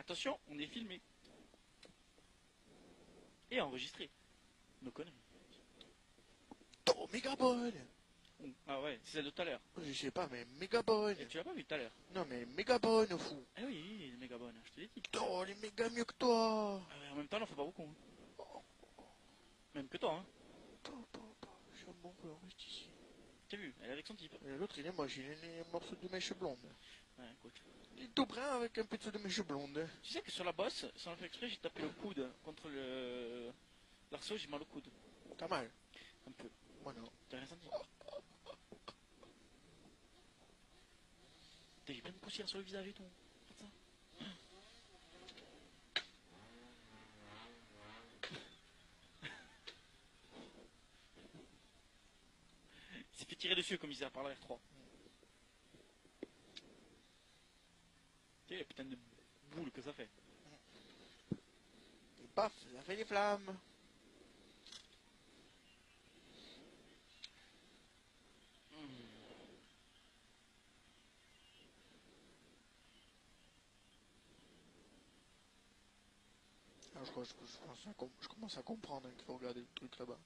Attention, on est filmé. Et enregistré. Nos conneries. Oh, méga bonne. Ah ouais, c'est celle de tout à l'heure. Je sais pas, mais méga bonne. Tu l'as pas vu tout à l'heure? Non, mais méga bonne, fou. Ah oui, elle est méga bonne, je te l'ai dit. Oh, elle est méga mieux que toi. Ah ouais, en même temps, on en fait pas beaucoup. Hein. Même que toi, hein. Je suis un bon peu reste ici. T'as vu, elle est avec son type. Et l'autre, il est moche, il a un morceau de mèche blonde. Ouais, écoute. Il est tout brun avec un petit de mèche blonde. Tu sais que sur la bosse, sans le faire exprès, j'ai tapé le coude contre le... l'arceau, j'ai mal au coude. T'as mal? Un peu. Moi non. T'as rien senti? J'ai plein de poussière sur le visage et tout. Regarde ça. Il s'est fait tirer dessus comme il s'est par la R3. Tu sais, la putain de boule que ça fait. Et paf, ça fait des flammes. Ah, je commence à comprendre qu'il faut regarder le truc là-bas.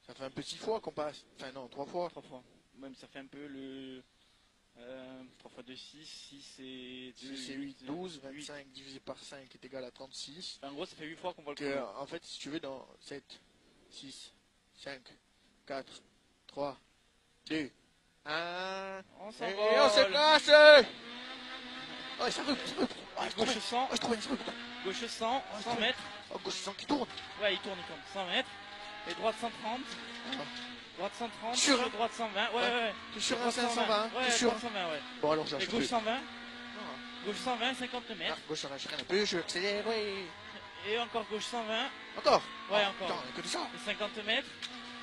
Ça fait un peu 6 fois qu'on passe. Enfin non, 3 fois. 3 fois. Même ça fait un peu le... 3 fois 2, 6, 6 et 2, 6 et 8, 12, 25 divisé par 5 est égal à 36. En gros, ça fait 8 fois qu'on voit le Que, coup. en fait, si tu veux, dans 7, 6, 5, 4, 3, 2, 1... On s'en Et va. on se casse. Oh, ça veut. Oh, Gauche 100, je trouve, ça veut. gauche 100, 100 mètres. Oh, gauche 100 qui tourne. Ouais, il tourne. 100 mètres. Et droite 130. Ah. Droite 130. Sûr, hein? Droite 120. Ouais. Tu es sûr, Droite 120. Ouais, Tu es sûr. droite 120, ouais. Bon, alors, Et j'achète gauche plus. 120. Non. Gauche 120, 50 Ah, mètres. gauche 120, je freine un peu, je accélère, oui. Et encore gauche 120. Encore. Ouais, Oh, encore. Putain, que de ça. Et 50 mètres.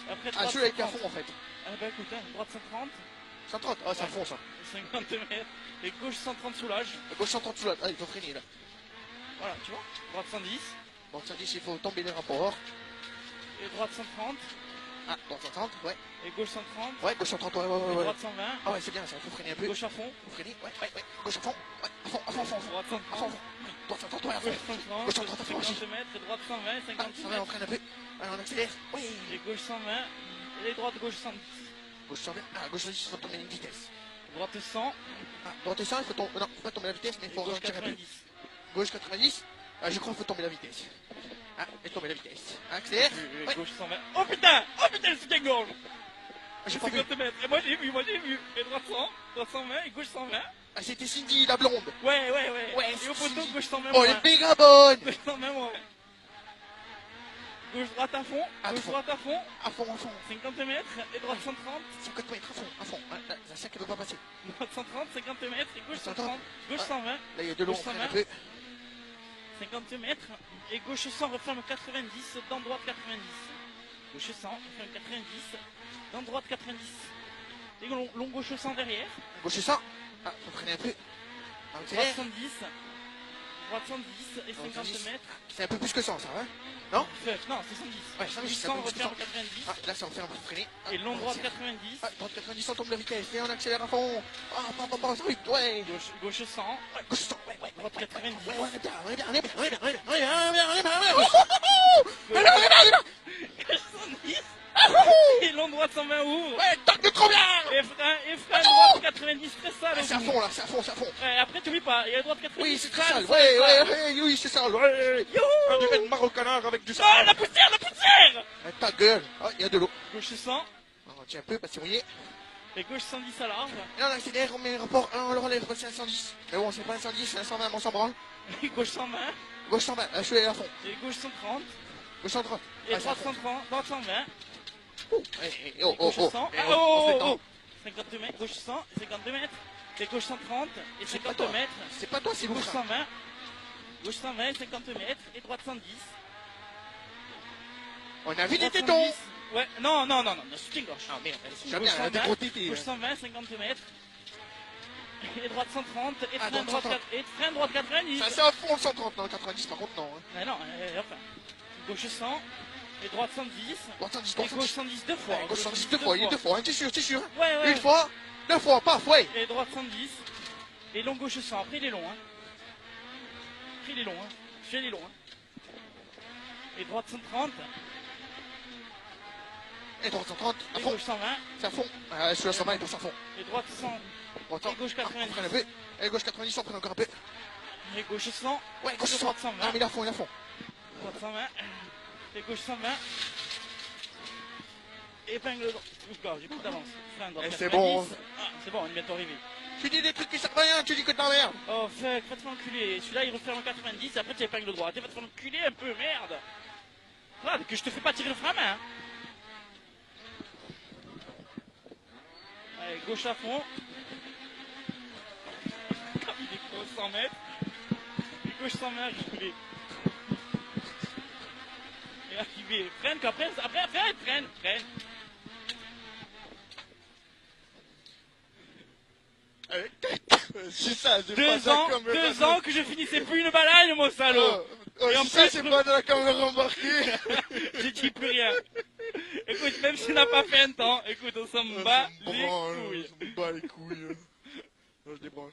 Après, Ah, droite celui-là avec à 130. fond, en fait. Ah bah écoute, hein, droite 130. 130. Ah, ça Ouais. fond, ça. 50 mètres. Et gauche 130 soulage. Gauche 130 sous la... Ah, il faut freiner, là. Voilà, tu vois. Droite 110. Bon, ça dit, il faut tomber les rapports. Et droite 130. Ah, droite 130, ouais. Et gauche 130. Ouais, gauche 130, ouais. Et droite 120. Ah ouais, c'est bien ça, il faut freiner un peu. Gauche à fond. Faut freiner, ouais. Gauche à fond, ouais, à fond. Droite À fond. 130. Droite 130, ouais, à fond. Gauche 130. Gauche 130, à fond aussi. 50 mètres. Et droite 120. Ah, 50 ça va, on mètres. freine un peu. Allez, on accélère. Oui. Et gauche 120. Et droite gauche 110. Gauche 120. Ah, gauche 110, il faut tomber une vitesse. Droite 100. Ah, droite 100, il faut tomber. Non, faut pas tomber la vitesse, mais il Et faut gauche ralentir un peu. 90. Gauche 90. Ah, je crois qu'il faut tomber la vitesse. Ah, et tomber la vitesse. Accélère. Et Ouais. gauche 120. Oh putain, le soutien-gorge. Ah, j'ai pas vu. 50 mètres. Et moi j'ai vu. Et droite 100. Droite 120. Et gauche 120. Ah, c'était Cindy, la blonde. Ouais. Ouais, Et au poteau, gauche 120. Oh, elle est méga bonne. Gauche 120, ouais. Gauche droite à fond. À Gauche fond. droite à fond. À fond. 50 mètres. Et droite 130. 50 mètres, à fond. Ah, là, la 5 elle veut pas passer. Droite 130. 50 mètres. Et gauche 130. 130. Gauche 120. Là, il y a de l'eau, on Gauche freine 120. un peu. 50 mètres. Et gauche 100, referme 90. Dans droite 90. Gauche 100, referme 90. Dans droite 90. Et long gauche 100 derrière. Gauche 100. Ah, faut freiner un peu. Ah, Droite accélère. 110. Droite 110 et 50 110. mètres. C'est un peu plus que 100, ça, hein? Non? Non, c'est 110. Ouais, 110, c'est 100, un peu plus que 100. referme 90. Ah, là, ça en fait un peu freiner. Ah, Et long on droite accélère. 90. Ah, droite 90, on tombe la vitesse. Et on accélère à fond. Ah, ça vite, ouais. Gauche 100. Ouais, gauche 100, ouais. Droite 90. Ouais, on est bien. Gauche 110. Et long droite 120 ouvre. Ouais, toque trop bien. Et frein droite 90 très sale. Ah, c'est à fond, là, c'est à fond. Ouais, après, t'oublies pas, il y a droite 90. Oui, c'est très sale, sale. Ouais, oui, c'est sale. Ouais. Youhou. On dirait une marre au canard avec du Oh, sable. la poussière. Ah, ta gueule. Ah, il y a de l'eau. Gauche 100. On tient un peu, parce que vous voyez. Et gauche 110 à large. Et là, on accélère, on met le rapport, on le relève, c'est un 110. Mais bon, c'est pas un 110, c'est un 120, on s'en branle. Et gauche 120. Gauche 120, je suis à fond. Et gauche 130. Gauche 130. Et Ah, c'est à droite fond. 130. Droite 120. Et Gauche 100. Eh, Ah, on fait le temps. 52 mètres. Gauche 100. 52 mètres. Et gauche 130. Et C'est pas 50 toi. mètres. C'est pas toi, c'est Gauche l'autre. 120. Gauche 120. 50 mètres. Et droite 110. On a vu des Droite tétons. 110. Ouais, non, soutien-gorge. Ah merde, c'est Gauche jamais un 120, des gros tétés. Gauche 120, 50 mètres. Et droite 130. Et Ah, frein droite droite 130. et frein droite 90. Ça c'est à fond le 130, non, 90 par contre non. Hein. Ah non, enfin. Gauche 100. Et droite 110. Droite 110, Et droite gauche 110. 110 deux fois. Ouais, gauche 110 deux fois, il est deux fois, hein, t'es sûr, t'es sûr. Ouais, ouais. Une fois, deux fois, paf, ouais. Et droite 110. Et long gauche 100. Après il est long. Hein. Après il est long. Hein. Je fais il est long. Hein. Et droite 130. Et droite 130, à Et fond. gauche 120. C'est à fond. Celui-là 120, il passe à fond. Et droite 100. Droite, Et gauche 90. on prend un peu. Et gauche 90, on prend encore un peu. Et gauche 100. Ouais, gauche 100. Droite 120. Ah, mais il est à fond, il est à fond. Droite 120. Et gauche 120. Épingle droite. Ouf, j'ai plus d'avance. Frein droite Et c'est 90. bon. Ah, c'est bon, on est bientôt arrivé. Tu dis des trucs qui servent à rien, tu dis que de la merde. Oh, fuck, va te faire enculer. Celui-là, il referme en 90, et après tu épingles droite. Et va te faire enculer un peu, merde. Regarde, que je te fais pas tirer le frein à main. Hein. Allez, gauche à fond. Comme il est gros, 100 mètres. Et gauche 120, arrivé. Et arrivé. Freine, qu'après, freine. C'est ça, c'est pas Deux ça ans, comme 2 ans que je finissais plus une balagne, mon salaud. Et en c'est ça, plus, c'est pas de la caméra embarquée. Je dis plus rien. Écoute, même si on n'a pas fait un temps, écoute, on s'en bat les couilles. On s'en bat les couilles. Je débranche.